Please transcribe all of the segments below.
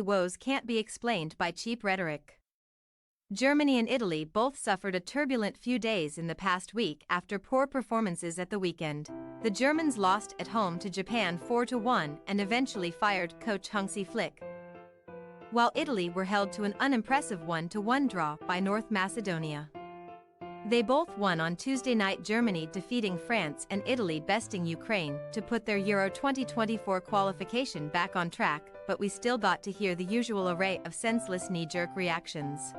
woes can't be explained by cheap rhetoric. Germany and Italy both suffered a turbulent few days in the past week after poor performances at the weekend. The Germans lost at home to Japan 4-1 and eventually fired coach Hansi Flick, while Italy were held to an unimpressive 1-1 draw by North Macedonia. They both won on Tuesday night, Germany defeating France and Italy besting Ukraine to put their Euro 2024 qualification back on track, but we still got to hear the usual array of senseless knee-jerk reactions.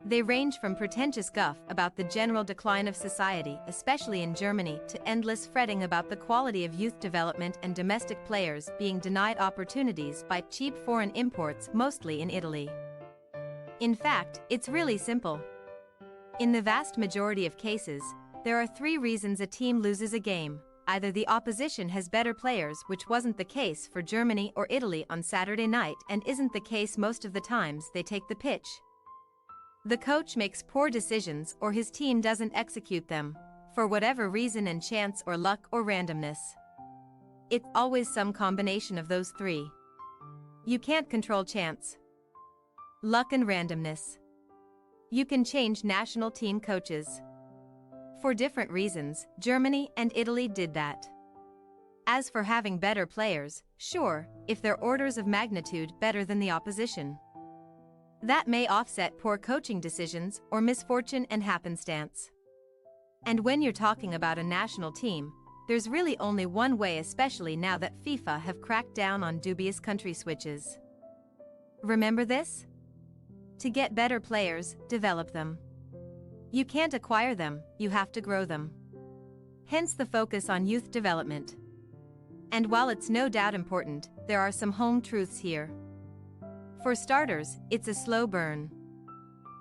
They range from pretentious guff about the general decline of society, especially in Germany, to endless fretting about the quality of youth development and domestic players being denied opportunities by cheap foreign imports, mostly in Italy. In fact, it's really simple. In the vast majority of cases, there are three reasons a team loses a game. Either the opposition has better players, which wasn't the case for Germany or Italy on Saturday night and isn't the case most of the times they take the pitch. The coach makes poor decisions or his team doesn't execute them, for whatever reason, and chance or luck or randomness. It's always some combination of those three. You can't control chance, luck and randomness. You can change national team coaches. For different reasons, Germany and Italy did that. As for having better players, sure, if they're orders of magnitude better than the opposition. That may offset poor coaching decisions or misfortune and happenstance. And when you're talking about a national team, there's really only one way, especially now that FIFA have cracked down on dubious country switches. Remember this? To get better players, develop them. You can't acquire them, you have to grow them. Hence the focus on youth development. And while it's no doubt important, there are some home truths here. For starters, it's a slow burn.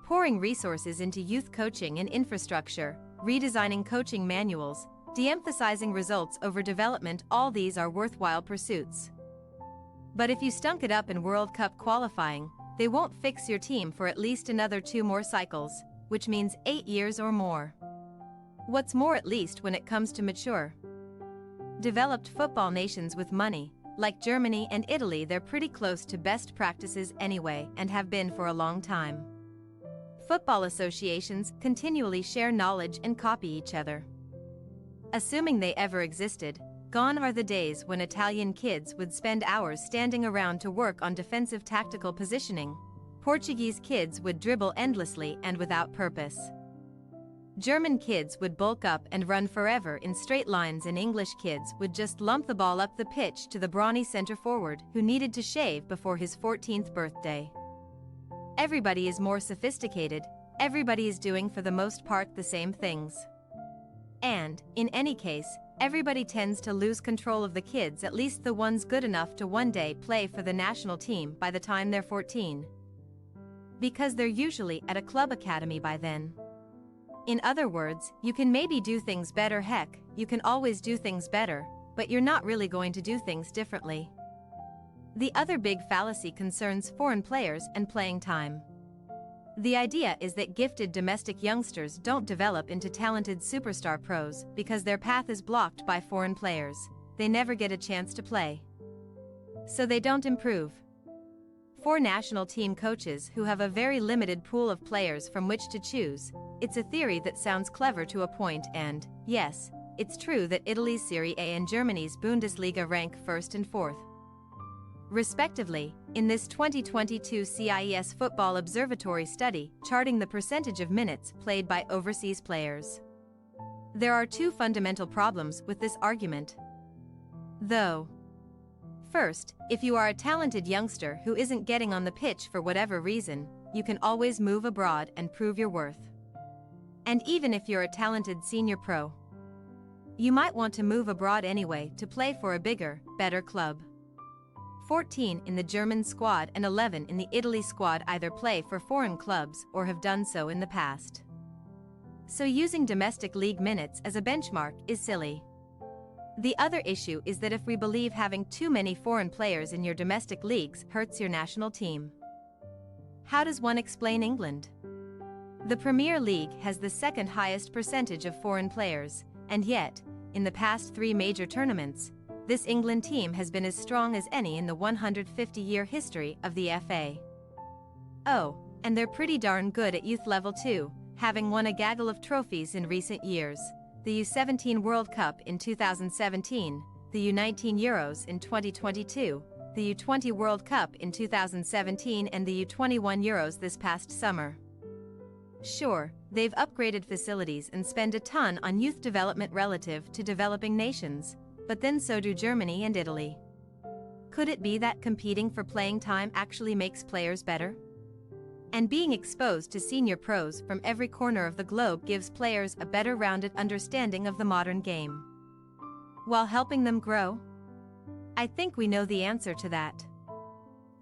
Pouring resources into youth coaching and infrastructure, redesigning coaching manuals, de-emphasizing results over development, all these are worthwhile pursuits. But if you stunk it up in World Cup qualifying, they won't fix your team for at least another 2 more cycles, which means 8 years or more. What's more, at least when it comes to mature, developed football nations with money, like Germany and Italy, they're pretty close to best practices anyway and have been for a long time. Football associations continually share knowledge and copy each other. Assuming they ever existed, gone are the days when Italian kids would spend hours standing around to work on defensive tactical positioning. Portuguese kids would dribble endlessly and without purpose. German kids would bulk up and run forever in straight lines, and English kids would just lump the ball up the pitch to the brawny center forward who needed to shave before his 14th birthday. Everybody is more sophisticated, everybody is doing for the most part the same things. And, in any case, everybody tends to lose control of the kids, at least the ones good enough to one day play for the national team by the time they're 14. Because they're usually at a club academy by then. In other words, you can maybe do things better, heck, you can always do things better, but you're not really going to do things differently. The other big fallacy concerns foreign players and playing time. The idea is that gifted domestic youngsters don't develop into talented superstar pros because their path is blocked by foreign players. They never get a chance to play, so they don't improve. For national team coaches who have a very limited pool of players from which to choose, it's a theory that sounds clever to a point, and, yes, it's true that Italy's Serie A and Germany's Bundesliga rank 1st and 4th, respectively, in this 2022 CIES Football Observatory study charting the percentage of minutes played by overseas players. There are 2 fundamental problems with this argument, though. First, if you are a talented youngster who isn't getting on the pitch for whatever reason, you can always move abroad and prove your worth. And even if you're a talented senior pro, you might want to move abroad anyway to play for a bigger, better club. 14 in the German squad and 11 in the Italy squad either play for foreign clubs or have done so in the past. So using domestic league minutes as a benchmark is silly. The other issue is that if we believe having too many foreign players in your domestic leagues hurts your national team, how does one explain England? The Premier League has the 2nd highest percentage of foreign players, and yet, in the past 3 major tournaments, this England team has been as strong as any in the 150-year history of the FA. Oh, and they're pretty darn good at youth level too, having won a gaggle of trophies in recent years. The U17 World Cup in 2017, the U19 Euros in 2022, the U20 World Cup in 2017 and the U21 Euros this past summer. Sure, they've upgraded facilities and spend a ton on youth development relative to developing nations, but then so do Germany and Italy. Could it be that competing for playing time actually makes players better? And being exposed to senior pros from every corner of the globe gives players a better rounded understanding of the modern game, while helping them grow? I think we know the answer to that.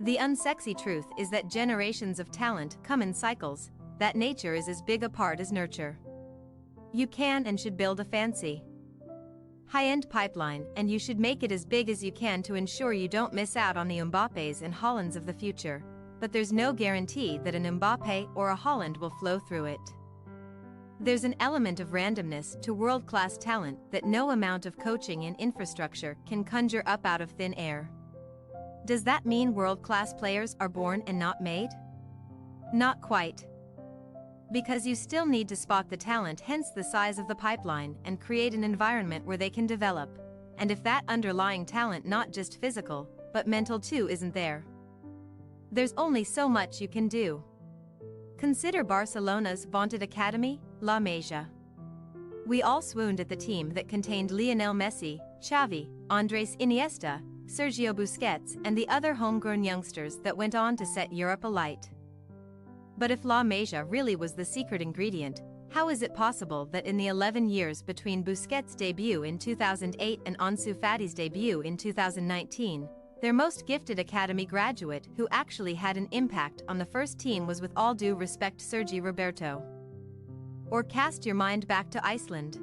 The unsexy truth is that generations of talent come in cycles, that nature is as big a part as nurture. You can and should build a fancy, high-end pipeline, and you should make it as big as you can to ensure you don't miss out on the Mbappés and Haalands of the future. But there's no guarantee that an Mbappé or a Haaland will flow through it. There's an element of randomness to world-class talent that no amount of coaching and infrastructure can conjure up out of thin air. Does that mean world-class players are born and not made? Not quite. Because you still need to spot the talent, hence the size of the pipeline, and create an environment where they can develop. And if that underlying talent, not just physical, but mental too, isn't there, there's only so much you can do. Consider Barcelona's vaunted academy, La Masia. We all swooned at the team that contained Lionel Messi, Xavi, Andres Iniesta, Sergio Busquets, and the other homegrown youngsters that went on to set Europe alight. But if La Masia really was the secret ingredient, how is it possible that in the 11 years between Busquets' debut in 2008 and Ansu Fati's debut in 2019, their most gifted academy graduate who actually had an impact on the first team was, with all due respect, Sergi Roberto? Or cast your mind back to Iceland.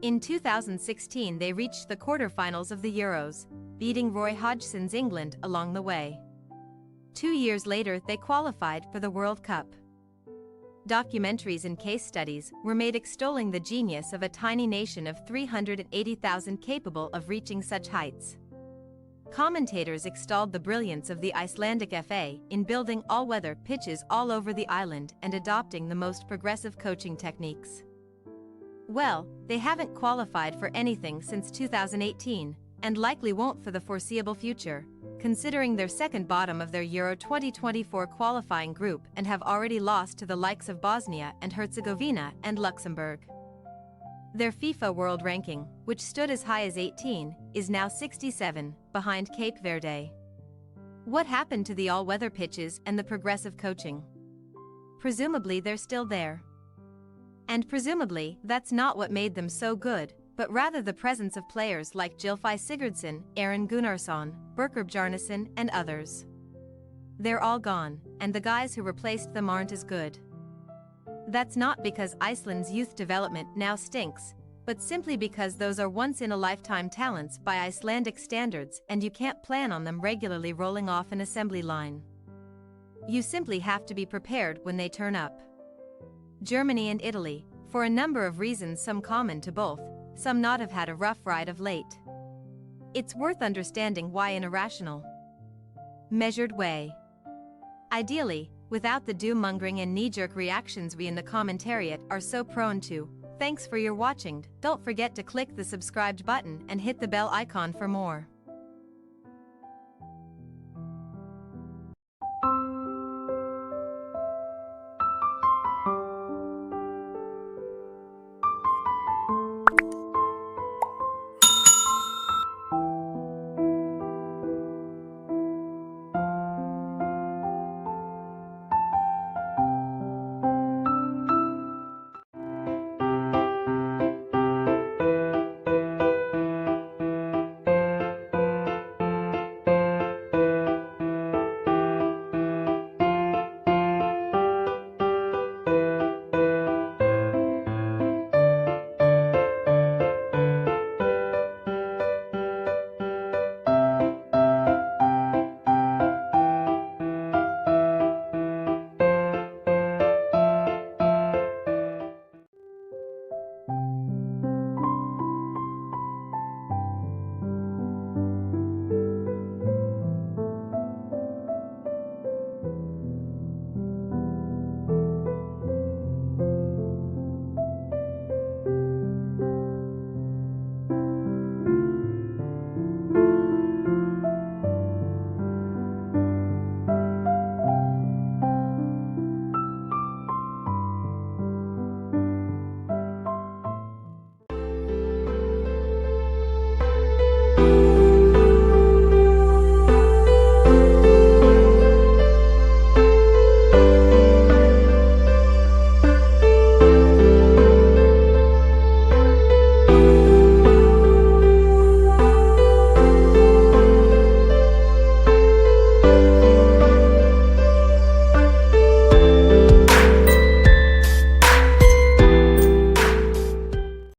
In 2016 they reached the quarterfinals of the Euros, beating Roy Hodgson's England along the way. 2 years later they qualified for the World Cup. Documentaries and case studies were made extolling the genius of a tiny nation of 380,000 capable of reaching such heights. Commentators extolled the brilliance of the Icelandic FA in building all-weather pitches all over the island and adopting the most progressive coaching techniques. Well, they haven't qualified for anything since 2018, and likely won't for the foreseeable future, considering they're second bottom of their Euro 2024 qualifying group and have already lost to the likes of Bosnia and Herzegovina and Luxembourg. Their FIFA World Ranking, which stood as high as 18, is now 67, behind Cape Verde. What happened to the all-weather pitches and the progressive coaching? Presumably they're still there. And presumably, that's not what made them so good, but rather the presence of players like Gylfi Sigurdsson, Aron Gunnarsson, Berker Bjarnason, and others. They're all gone, and the guys who replaced them aren't as good. That's not because Iceland's youth development now stinks, but simply because those are once-in-a-lifetime talents by Icelandic standards, and you can't plan on them regularly rolling off an assembly line. You simply have to be prepared when they turn up. Germany and Italy, for a number of reasons, some common to both, some not, have had a rough ride of late. It's worth understanding why in a rational, measured way. Ideally, without the doom-mongering and knee-jerk reactions we in the commentariat are so prone to. Thanks for your watching. Don't forget to click the subscribed button and hit the bell icon for more.